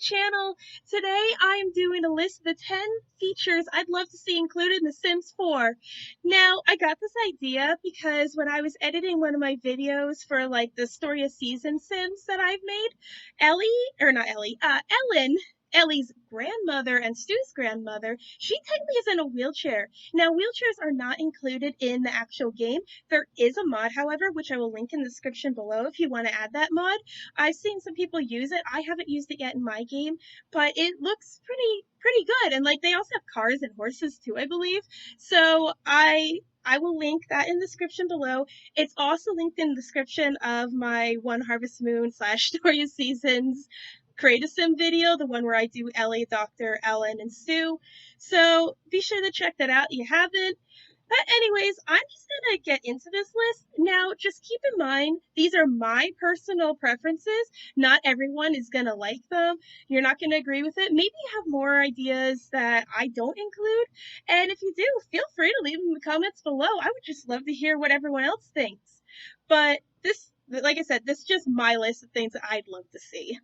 channel. Today I am doing a list of the 10 features I'd love to see included in The Sims 4. Now, I got this idea because when I was editing one of my videos for like the Story of Season Sims that I've made, Ellen, Ellie's grandmother and Stu's grandmother, she technically is in a wheelchair. Now, wheelchairs are not included in the actual game. There is a mod, however, which I will link in the description below if you want to add that mod. I've seen some people use it. I haven't used it yet in my game, but it looks pretty good. And like they also have cars and horses too, I believe. So I will link that in the description below. It's also linked in the description of my One Harvest Moon / Story of Seasons Create a Sim video, the one where I do Ellie, Dr. Ellen, and Stu. So be sure to check that out if you haven't. But anyways, I'm just going to get into this list. Now, just keep in mind, these are my personal preferences. Not everyone is going to like them. You're not going to agree with it. Maybe you have more ideas that I don't include. And if you do, feel free to leave them in the comments below. I would just love to hear what everyone else thinks. But this, like I said, this is just my list of things that I'd love to see.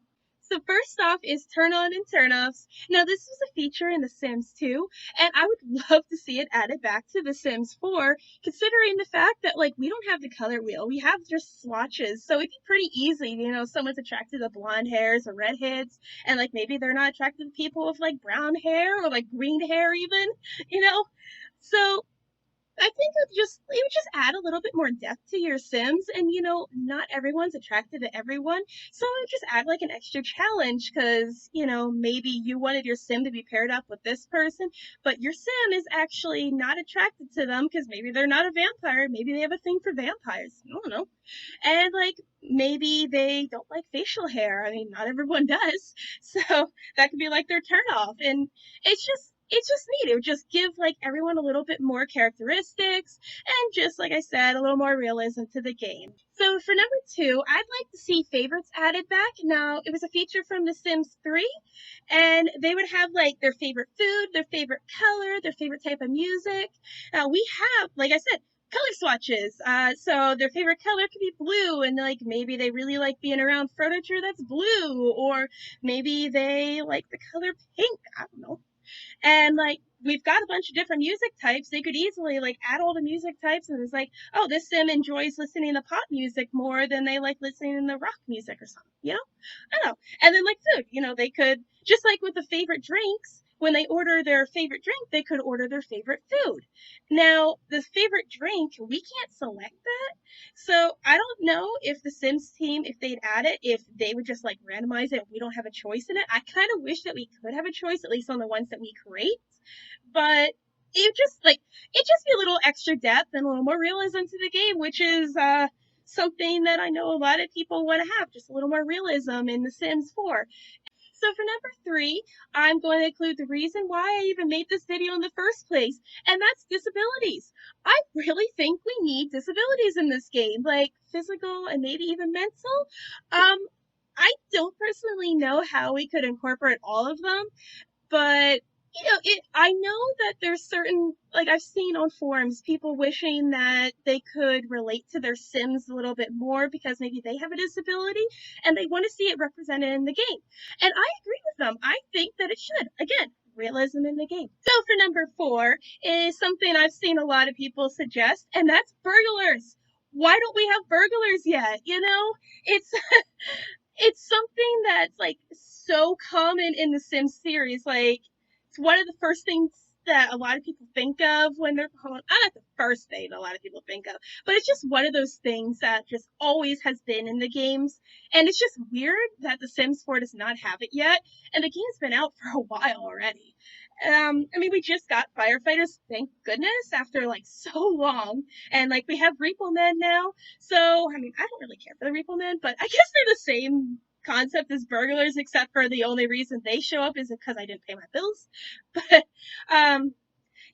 So first off is turn on and turn offs. Now this was a feature in The Sims 2, and I would love to see it added back to The Sims 4, considering the fact that like we don't have the color wheel, we have just swatches, so it'd be pretty easy, you know, someone's attracted to blonde hairs or redheads, and like maybe they're not attracted to people with like brown hair or like green hair even, you know? So I think it would just add a little bit more depth to your Sims, and you know, not everyone's attracted to everyone, so it would just add like an extra challenge because, you know, maybe you wanted your Sim to be paired up with this person, but your Sim is actually not attracted to them because maybe they're not a vampire, maybe they have a thing for vampires, I don't know. And like maybe they don't like facial hair. I mean, not everyone does, so that could be like their turn off, and it's just neat. It would just give like everyone a little bit more characteristics and just like I said, a little more realism to the game. So for number 2, I'd like to see favorites added back. Now, it was a feature from The Sims 3, and they would have like their favorite food, their favorite color, their favorite type of music. Now we have, like I said, color swatches. So their favorite color could be blue, and like maybe they really like being around furniture that's blue, or maybe they like the color pink. I don't know. And like we've got a bunch of different music types. They could easily like add all the music types, and it's like, oh, this sim enjoys listening to pop music more than they like listening to rock music or something, you know? I don't know. And then like food, you know, they could just like with the favorite drinks, when they order their favorite drink, they could order their favorite food. Now, the favorite drink, we can't select that. So I don't know if the Sims team, if they'd add it, if they would just like randomize it, we don't have a choice in it. I kind of wish that we could have a choice, at least on the ones that we create. But it just be a little extra depth and a little more realism to the game, which is something that I know a lot of people want to have, just a little more realism in The Sims 4. So for number 3, I'm going to include the reason why I even made this video in the first place, and that's disabilities. I really think we need disabilities in this game, like physical and maybe even mental. I don't personally know how we could incorporate all of them, but you know, I know that there's certain, like I've seen on forums, people wishing that they could relate to their Sims a little bit more because maybe they have a disability and they want to see it represented in the game. And I agree with them. I think that it should. Again, realism in the game. So for number 4 is something I've seen a lot of people suggest, and that's burglars. Why don't we have burglars yet? You know, it's it's something that's like so common in the Sims series. Like it's one of the first things that a lot of people think of when they're home. Not the first thing a lot of people think of, but it's just one of those things that just always has been in the games. And it's just weird that the Sims 4 does not have it yet. And the game's been out for a while already. I mean, we just got firefighters, thank goodness, after like so long. And like we have repo men now. So, I mean, I don't really care for the repo men, but I guess they're the same concept as burglars, except for the only reason they show up is because I didn't pay my bills. But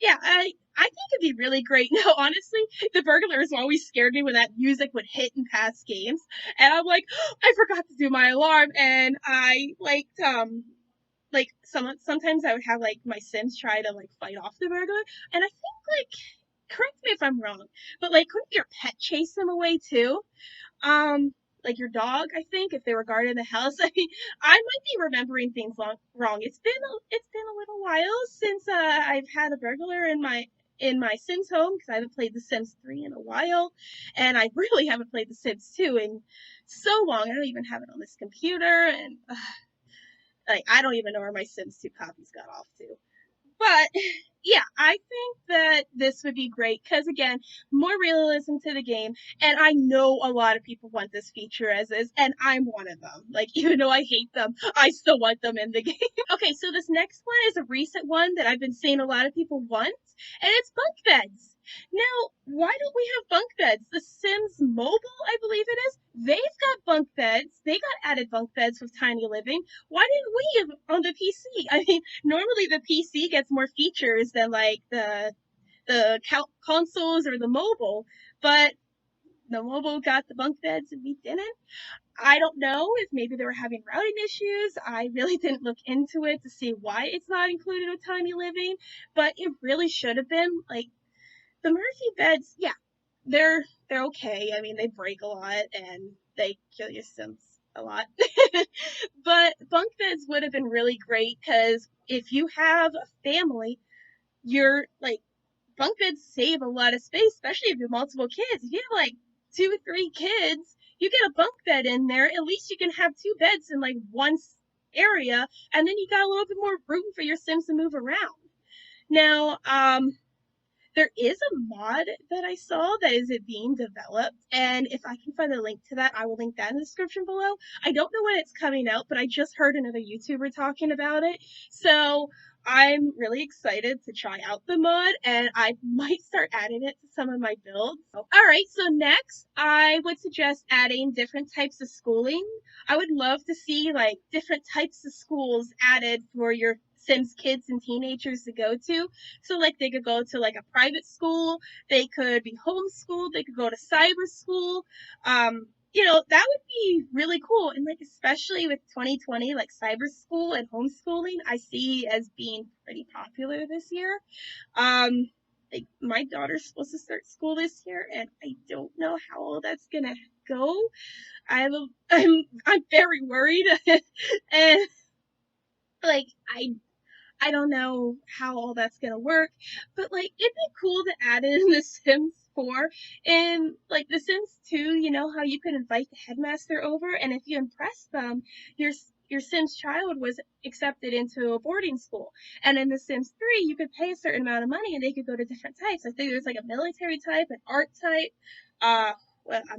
yeah, I think it'd be really great. No, honestly, the burglars always scared me when that music would hit in past games, and I'm like, oh, I forgot to do my alarm, and I like sometimes I would have like my Sims try to like fight off the burglar, and I think like, correct me if I'm wrong, but like couldn't your pet chase them away too? like your dog, I think, if they were guarding the house. I mean, I might be remembering things wrong. It's been a little while since I've had a burglar in my Sims home because I haven't played The Sims 3 in a while, and I really haven't played The Sims 2 in so long. I don't even have it on this computer, and like I don't even know where my Sims 2 copies got off to. But yeah, I think that this would be great because again, more realism to the game, and I know a lot of people want this feature as is, and I'm one of them. Like even though I hate them, I still want them in the game. Okay, so this next one is a recent one that I've been seeing a lot of people want, and it's bunk beds. Now, why don't we have bunk beds? The Sims Mobile, I believe it is, they've got bunk beds. They got added bunk beds with Tiny Living. Why didn't we on the PC? I mean, normally the PC gets more features than like the consoles or the mobile, but the mobile got the bunk beds and we didn't. I don't know if maybe they were having routing issues. I really didn't look into it to see why it's not included with Tiny Living, but it really should have been. Like the Murphy beds, yeah, they're okay. I mean, they break a lot and they kill your Sims a lot. But bunk beds would have been really great because if you have a family, you're like bunk beds save a lot of space, especially if you have multiple kids. If you have like 2 or 3 kids, you get a bunk bed in there. At least you can have 2 beds in like one area, and then you got a little bit more room for your Sims to move around. Now, there is a mod that I saw that is being developed, and if I can find a link to that, I will link that in the description below. I don't know when it's coming out, but I just heard another YouTuber talking about it, so I'm really excited to try out the mod, and I might start adding it to some of my builds. Alright, so next, I would suggest adding different types of schooling. I would love to see, like, different types of schools added for your Sims kids and teenagers to go to. So like they could go to like a private school, they could be homeschooled, they could go to cyber school. That would be really cool. And like especially with 2020, like cyber school and homeschooling, I see as being pretty popular this year. Like my daughter's supposed to start school this year, and I don't know how all that's gonna go. I'm very worried, and like I don't know how all that's gonna work, but like it'd be cool to add in The Sims 4 and like The Sims 2. You know how you could invite the headmaster over, and if you impress them, your Sims child was accepted into a boarding school. And in The Sims 3, you could pay a certain amount of money, and they could go to different types. I think there's like a military type, an art type, a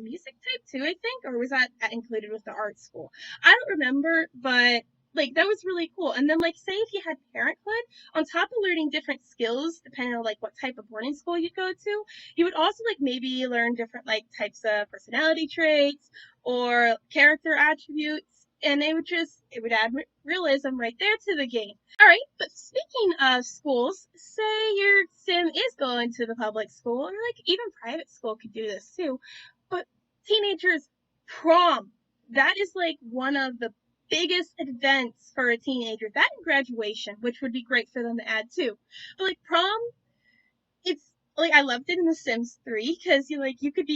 music type too, I think, or was that included with the art school? I don't remember, but like that was really cool. And then like say if you had parenthood, on top of learning different skills depending on like what type of boarding school you'd go to, you would also like maybe learn different like types of personality traits or character attributes, and it would add realism right there to the game. All right, but speaking of schools, say your sim is going to the public school, or like even private school could do this too, but teenagers, prom, that is like one of the biggest events for a teenager. That and graduation, which would be great for them to add too. But like prom, it's like I loved it in The Sims 3 because you could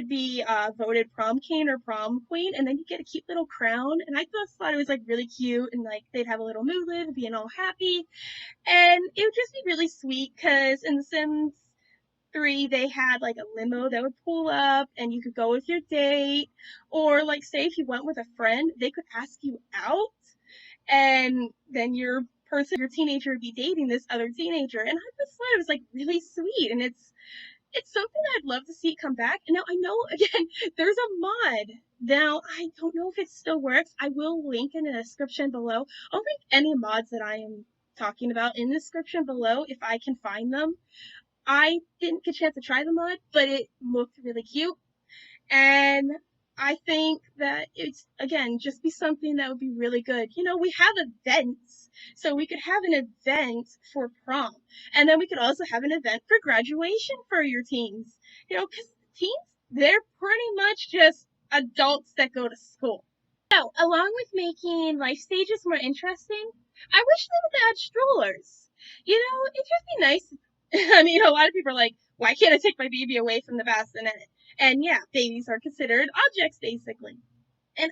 be voted prom king or prom queen, and then you get a cute little crown. And I just thought it was like really cute, and like they'd have a little moodlet, being all happy, and it would just be really sweet because in The Sims 3 they had like a limo that would pull up and you could go with your date, or like say if you went with a friend they could ask you out, and then your teenager would be dating this other teenager, and I just thought it was like really sweet, and it's something I'd love to see come back. And now I know again there's a mod. Now I don't know if it still works. I will link in the description below. I'll link any mods that I am talking about in the description below if I can find them. I didn't get a chance to try the mod, but it looked really cute. And I think that it's, again, just be something that would be really good. We have events, so we could have an event for prom. And then we could also have an event for graduation for your teens. Because teens, they're pretty much just adults that go to school. So, along with making life stages more interesting, I wish they would add strollers. It'd just be nice. I mean, a lot of people are like, why can't I take my baby away from the bassinet? And yeah, babies are considered objects basically. And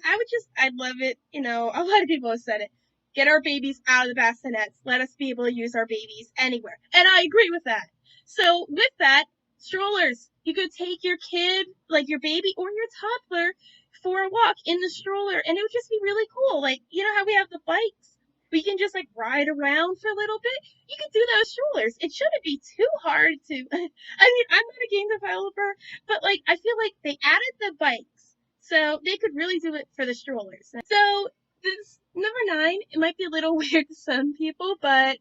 I'd love it. A lot of people have said it. Get our babies out of the bassinets. Let us be able to use our babies anywhere. And I agree with that. So, with that, strollers. You could take your kid, like your baby or your toddler, for a walk in the stroller. And it would just be really cool. Like, you know how we have the bikes? We can just like ride around for a little bit. You can do those strollers. It shouldn't be too hard to. I mean, I'm not a game developer, but like, I feel like they added the bikes so they could really do it for the strollers. So this number 9, it might be a little weird to some people, but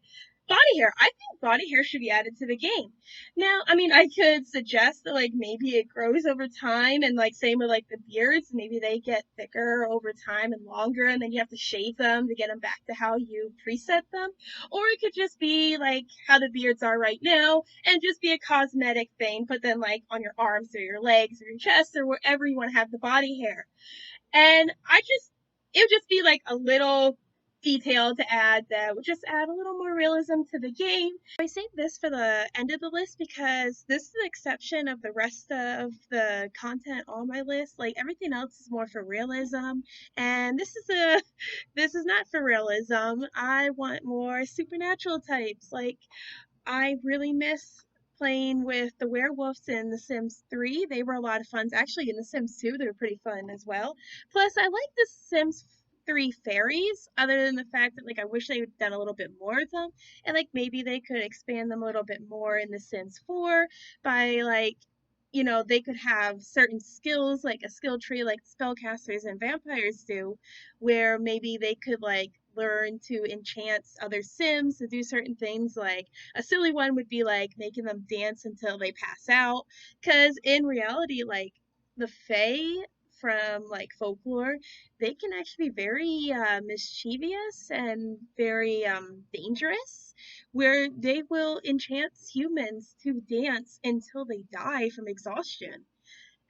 body hair. I think body hair should be added to the game. Now, I mean, I could suggest that like maybe it grows over time and like same with like the beards, maybe they get thicker over time and longer and then you have to shave them to get them back to how you preset them. Or it could just be like how the beards are right now and just be a cosmetic thing, put them like on your arms or your legs or your chest or wherever you want to have the body hair. And it would just be like a little detail to add that would just add a little more realism to the game. I saved this for the end of the list because this is the exception of the rest of the content on my list. Like everything else is more for realism, and this is not for realism. I want more supernatural types. Like I really miss playing with the werewolves in The Sims 3. They were a lot of fun. Actually, in The Sims 2, they were pretty fun as well. Plus, I like The Sims 3 fairies, other than the fact that, like, I wish they had done a little bit more of them. And, like, maybe they could expand them a little bit more in The Sims 4 by, like, they could have certain skills, like a skill tree like spellcasters and vampires do, where maybe they could, like, learn to enchant other Sims to do certain things. Like, a silly one would be, like, making them dance until they pass out. Because in reality, like, the Fae from, like, folklore, they can actually be very mischievous and very dangerous, where they will enchant humans to dance until they die from exhaustion.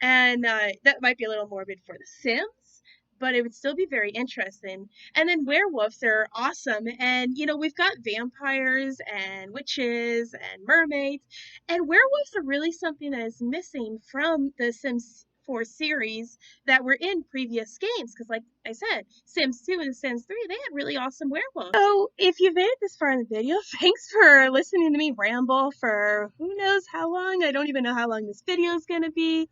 And that might be a little morbid for The Sims, but it would still be very interesting. And then werewolves are awesome. And, we've got vampires and witches and mermaids. And werewolves are really something that is missing from the Sims 4 series that were in previous games. Because, like I said, Sims 2 and Sims 3, they had really awesome werewolves. So, if you've made it this far in the video, thanks for listening to me ramble for who knows how long. I don't even know how long this video is going to be.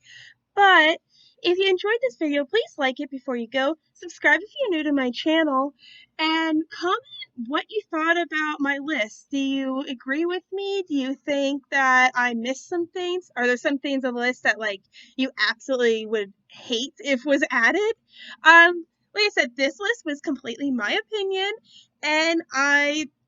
But if you enjoyed this video, please like it before you go. Subscribe if you're new to my channel. And comment what you thought about my list. Do you agree with me? Do you think that I missed some things? Are there some things on the list that, like, you absolutely would hate if was added? Like I said, this list was completely my opinion. And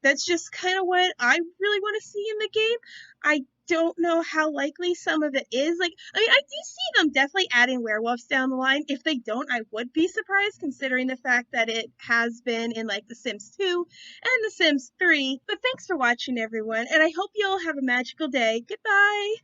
that's just kind of what I really want to see in the game. I don't know how likely some of it is. Like, I mean, I do see them definitely adding werewolves down the line. If they don't, I would be surprised considering the fact that it has been in like The Sims 2 and The Sims 3. But thanks for watching, everyone, and I hope you all have a magical day. Goodbye!